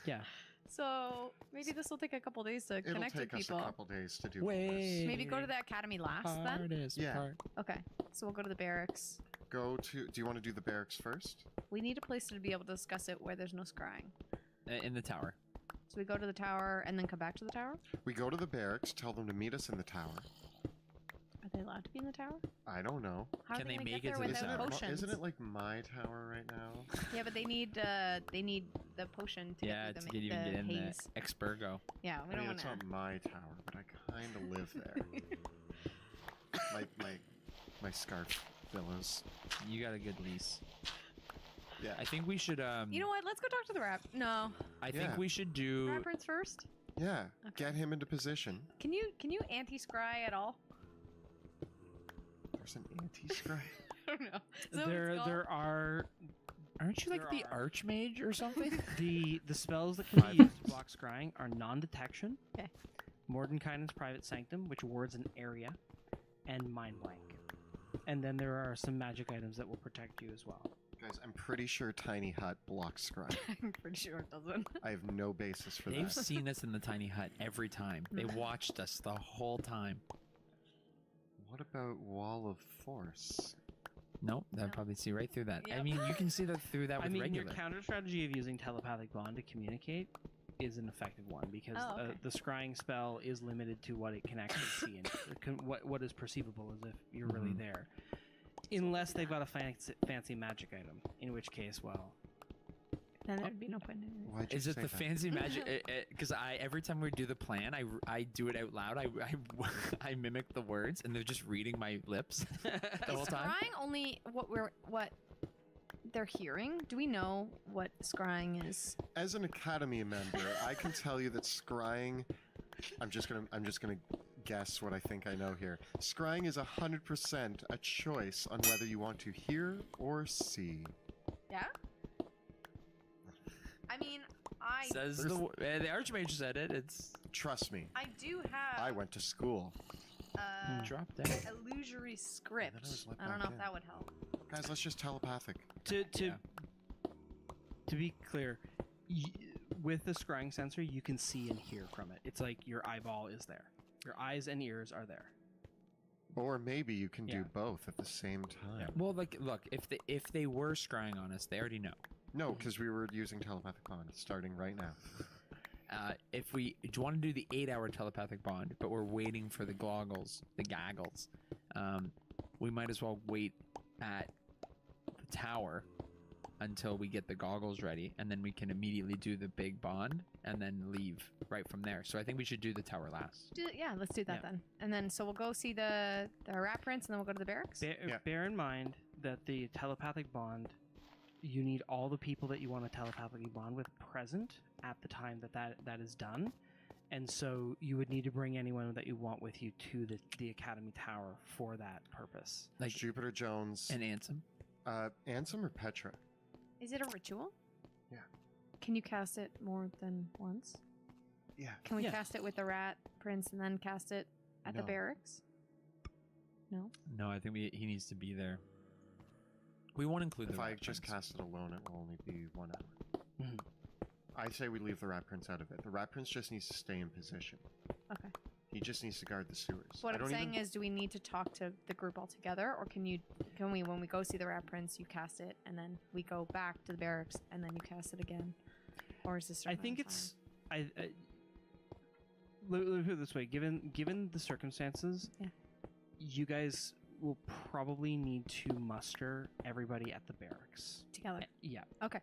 Yeah. So maybe this will take a couple days to It'll connect with take us people. a couple days to do all Wait. this. Maybe go to the academy last then. Hardest Yeah. part. Okay, so we'll go to the barracks. Do you want to do the barracks first? We need a place to be able to discuss it where there's no scrying. In the tower. So we go to the tower and then come back to the tower? We go to the barracks, tell them to meet us in the tower. Are they allowed to be in the tower? I don't know. How Can are they they gonna make get it there to the without tower? potions? Isn't it like my tower right now? Yeah, but they need the potion to Yeah, get to through get the, even get in haze. the Exburgo. Yeah, we I don't mean, want it's to. not my tower, but I kind of live there. my scarf billows. You got a good lease. Yeah. I think we should. You know what? Let's go talk to the rap. No, I think Yeah. we should do. rap prince first. Yeah. Okay. Get him into position. Can you anti-scry at all? There's an anti-scry. I don't know. Is that what it's called? There are Aren't you like There the are. Archmage or something? the spells that can be used to block scrying are non-detection, Okay. Mordenkainen's Private Sanctum, which wards an area, and Mind Blank. And then there are some magic items that will protect you as well. Guys, I'm pretty sure Tiny Hut blocks scry. I'm pretty sure it doesn't. I have no basis for They've that. seen us in the tiny hut every time. They watched us the whole time. What about Wall of Force? Nope, they'll No. probably see right through that. I Yep. mean, you can see that through that I with mean, regular. your counter strategy of using telepathic bond to communicate is an effective one because Oh, okay. the scrying spell is limited to what it can actually see and what is perceivable as if you're really Mhm. there, unless they've got a fancy magic item, in which case, well, Then there'd be no point in it. Why'd you Is it say the that? fancy magic? Because every time we do the plan, I do it out loud. I mimic the words, and they're just reading my lips the whole Is time. scrying only what they're hearing? Do we know what scrying is? As an Academy member, I can tell you that scrying. I'm just gonna guess what I think I know here. Scrying is 100% a choice on whether you want to hear or see. Yeah. I mean, Says the Archmage said it. It's Trust me, I do have I went to school. drop down. illusory script. was let I don't back know if in. that would help. Guys, let's just telepathic. to Yeah. to be clear, with the scrying sensor, you can see and hear from it. It's like your eyeball is there, your eyes and ears are there. Or maybe you can Yeah. do both at the same time. Well, like, look, if they were scrying on us, they already know. No, because we were using telepathic bond starting right now. If we do you want to do the 8-hour telepathic bond, but we're waiting for the goggles, we might as well wait at the tower until we get the goggles ready, and then we can immediately do the big bond and then leave right from there. So I think we should do the tower last. Yeah, let's do that Yeah. then. And then so we'll go see the rat prince, and then we'll go to the barracks. Bear in mind that the telepathic bond you need all the people that you want to telepathically bond with present at the time that is done. And so you would need to bring anyone that you want with you to the Academy Tower for that purpose. Like Jupiter Jones, and Ansem. Ansem or Petra? Is it a ritual? Yeah. Can you cast it more than once? Yeah. Can we Yeah. cast it with the rat prince and then cast it at the No. barracks? No. No, I think he needs to be there. We won't include If the I rat just prince. cast it alone, it will only be 1 hour. Mhm. I say we leave the Rat Prince out of it. The Rat Prince just needs to stay in position. Okay. He just needs to guard the sewers. What I I'm don't saying even... is, do we need to talk to the group all together, or can we, when we go see the rat prince, you cast it, and then we go back to the barracks, and then you cast it again? Or is this? I think it's. Let me put it this way: given the circumstances, Yeah. you guys will probably need to muster everybody at the barracks. together? Yeah, Okay.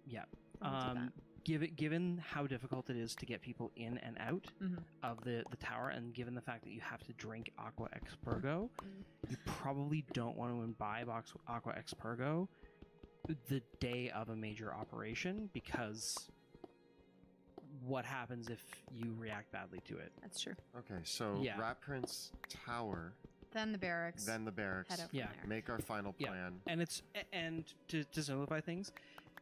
yeah. We'll do that. Given how difficult it is to get people in and out Mhm. of the tower, and given the fact that you have to drink Aqua Expurgo, Mm. you probably don't want to imbibe Aqua Expurgo the day of a major operation, because what happens if you react badly to it? That's true. Okay, so Yeah. Rat Prince Tower, Then the barracks. then the barracks. Head out from Yeah. there. Make our final Yeah. plan. And to simplify things,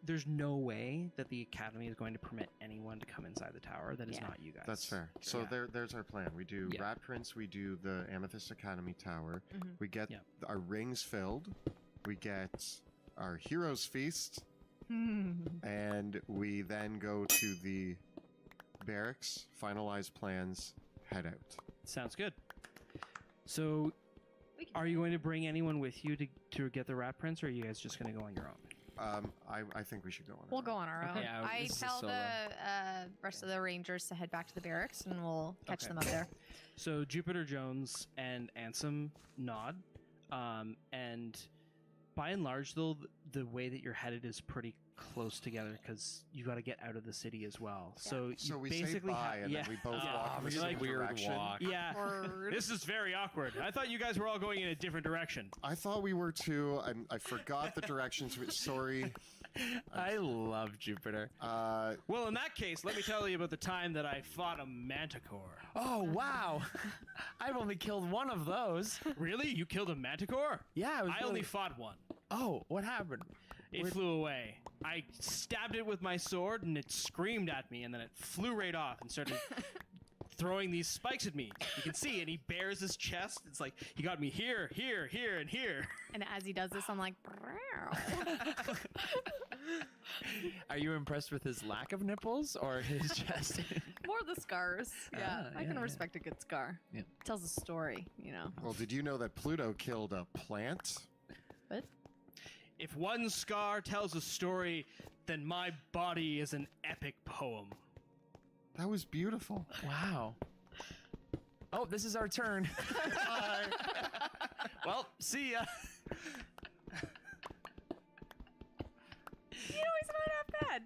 there's no way that the academy is going to permit anyone to come inside the tower that is Yeah. not you guys. That's fair. So Yeah. there's our plan. We do Yeah. Rat Prince, we do the Amethyst Academy Tower. Mhm. We get Yeah. our rings filled. We get our Heroes Feast. And we then go to the barracks, finalize plans, head out. Sounds good. So, We can are you going to bring anyone with you to get the Rat Prince, or are you guys just going to go on your own? I think we should go on. We'll go on our own. Okay. Yeah, I this is a tell solo. the rest of the rangers to head back to the barracks, and we'll catch Okay. them up there. So Jupiter Jones and Ansem nod, and by and large, though, the way that you're headed is pretty close together because you got to get out of the city as well. So you So we basically say bye, and yeah. then we both Yeah. walk in the we same like weird direction. walk. Yeah. Awkward. This is very awkward. I thought you guys were all going in a different direction. I thought we were too. I forgot the directions. Sorry. I love Jupiter. Well, in that case, let me tell you about the time that I fought a manticore. Oh wow! I've only killed one of those. Really? You killed a manticore? Yeah, I only fought one. Oh, what happened? It flew away. I stabbed it with my sword, and it screamed at me, and then it flew right off and started throwing these spikes at me. You can see, and he bares his chest. It's like he got me here, here, here, and here. And as he does this, I'm like, Are you impressed with his lack of nipples or his chest? more the scars. Yeah, Ah, I can yeah, respect a good scar. Yeah. Tells a story, you know. Well, did you know that Pluto killed a plant? But If one scar tells a story, then my body is an epic poem. That was beautiful. Wow. Oh, this is our turn. Well, see ya. you know, he's not that bad.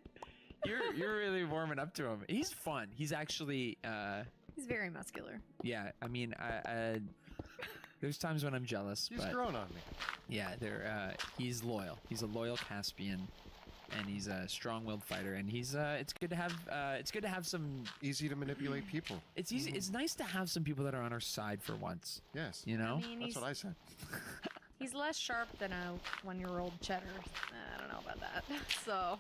You're really warming up to him. He's fun. He's actually, He's very muscular. yeah. I mean, there's times when I'm jealous, He's but grown on me. yeah, he's loyal. He's a loyal Caspian, and he's a strong-willed fighter. And he's it's good to have some. Easy to manipulate people. It's easy. It's nice to have some people that are on our side for once. Yes. You know. I mean, That's what I said. he's less sharp than a one-year-old cheddar. I don't know about that. So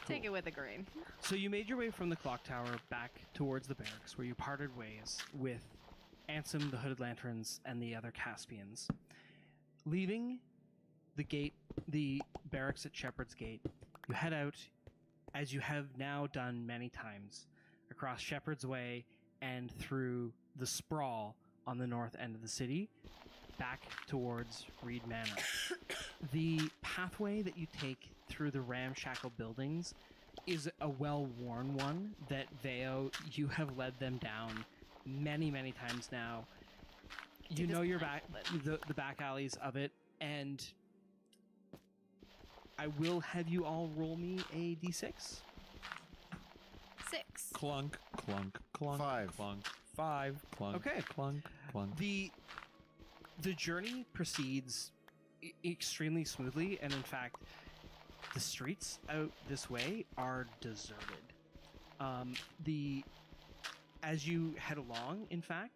take it with a grain. So you made your way from the clock tower back towards the barracks, where you parted ways with Ansem, the Hooded Lanterns, and the other Caspians. Leaving the barracks at Shepherd's Gate, you head out, as you have now done many times, across Shepherd's Way and through the sprawl on the north end of the city, back towards Reed Manor. The pathway that you take through the ramshackle buildings is a well-worn one that Veo, you have led them down many, many times now. You Dude, know this your back, blindfolded. the back alleys of it, and I will have you all roll me a d6. 6. Clunk, clunk, clunk. 5. Clunk. 5. Clunk. Okay. Clunk. Clunk. The journey proceeds extremely smoothly, and in fact, the streets out this way are deserted. As you head along, in fact,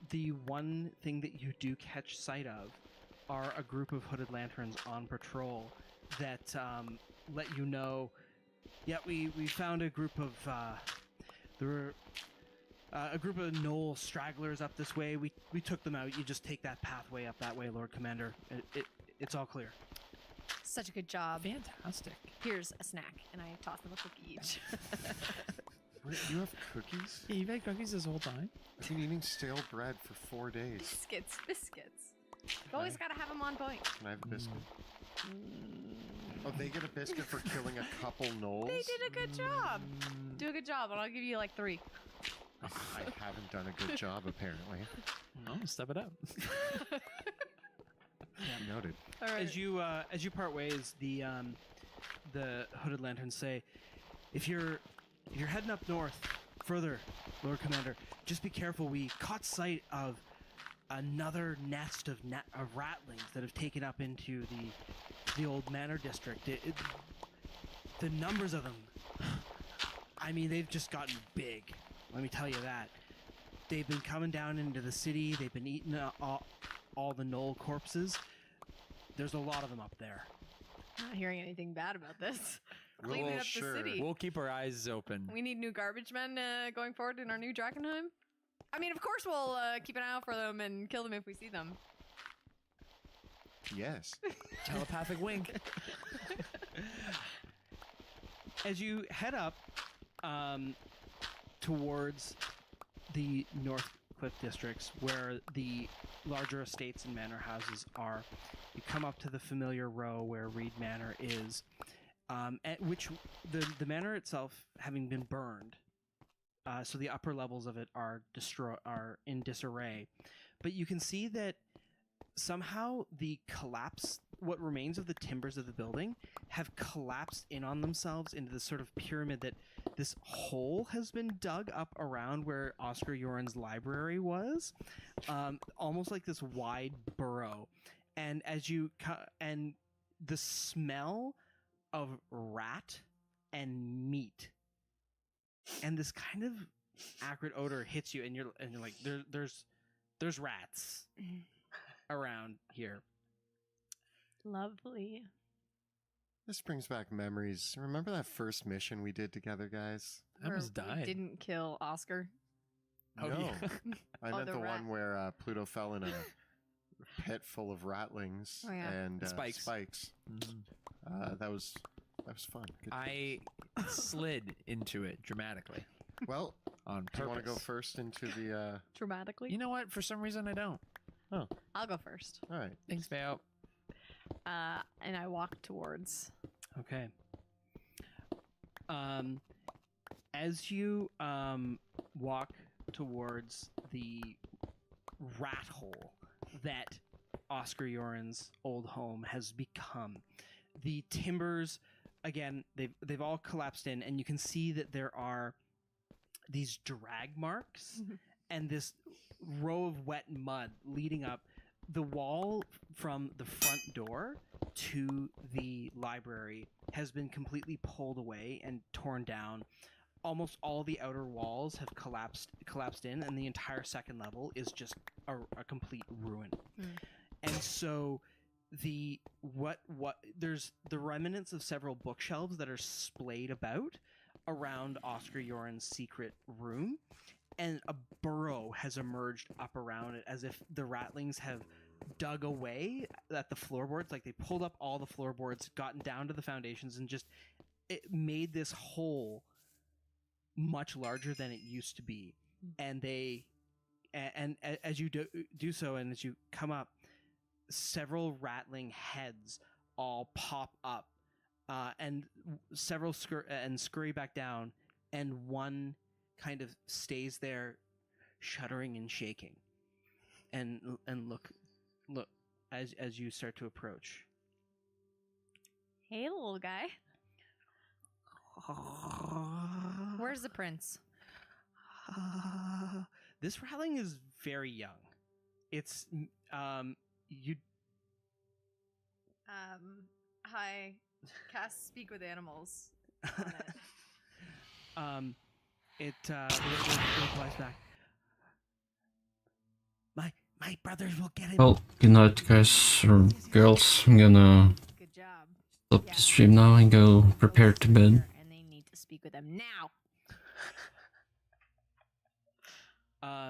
the one thing that you do catch sight of are a group of hooded lanterns on patrol that let you know, yeah, we found a group of there were a group of Knoll stragglers up this way. We took them out. You just take that pathway up that way, Lord Commander. It's all clear. Such a good job. Fantastic. Here's a snack, and I toss them a cookie each. Wait, you have cookies? Yeah, you've had cookies this whole time? I've been eating stale bread for 4 days. Biscuits. You always gotta have them on point. Can I have a biscuit? Oh, they get a biscuit for killing a couple gnolls? They did a good job. Do a good job, and I'll give you like 3. I haven't done a good job, apparently. No, step it up. Noted. All right. As you part ways, the hooded lanterns say, if you're heading up north further, Lord Commander, just be careful. We caught sight of another nest of ratlings that have taken up into the old manor district. The numbers of them, I mean, they've just gotten big. Let me tell you that. They've been coming down into the city. They've been eating all the Knoll corpses. There's a lot of them up there. Not hearing anything bad about this. Well, Cleaning up sure. the city. We'll keep our eyes open. We need new garbage men going forward in our new Drakenheim. I mean, of course we'll keep an eye out for them and kill them if we see them. Yes. Telepathic wink. As you head up towards the North Cliff districts, where the larger estates and manor houses are, you come up to the familiar row where Reed Manor is, at which the manor itself having been burned, so the upper levels of it are in disarray. But you can see that somehow what remains of the timbers of the building have collapsed in on themselves into this sort of pyramid, that this hole has been dug up around where Oscar Yoren's library was, almost like this wide burrow. And and the smell of rat and meat and this kind of acrid odor hits you, and you're like, there's rats around here. Lovely. This brings back memories. Remember that first mission we did together, guys? I almost We died. didn't kill Oscar. Oh, no. yeah. I Oh, meant the the rat. one where Pluto fell in a pit full of ratlings Oh, yeah. and Spikes. That was fun. Good. I slid into it dramatically Well, on do purpose. you want to go first into the... Dramatically. You know what? For some reason, I don't. I'll go first. All right. Thanks, Val. And I walk towards. Okay. As you walk towards the rat hole that Oscar Yoren's old home has become, the timbers, again, they've all collapsed in, and you can see that there are these drag marks and this row of wet mud leading up. The wall from the front door to the library has been completely pulled away and torn down. Almost all the outer walls have collapsed in, and the entire second level is just a complete ruin. And so there's the remnants of several bookshelves that are splayed about around Oscar Yoren's secret room, and a burrow has emerged up around it, as if the ratlings have dug away at the floorboards. Like, they pulled up all the floorboards, gotten down to the foundations, and just it made this hole much larger than it used to be. And as you do so, and as you come up, several ratling heads all pop up, and several scurry back down, and one kind of stays there, shuddering and shaking, and look as you start to approach. Hey, little guy. Where's the prince? This rattling is very young. It's I cast speak with animals on it. It replies back. My brothers will get it. Well, good night, guys or girls. I'm gonna Good job. stop the stream now and go prepare to bed. And they need to speak with them now.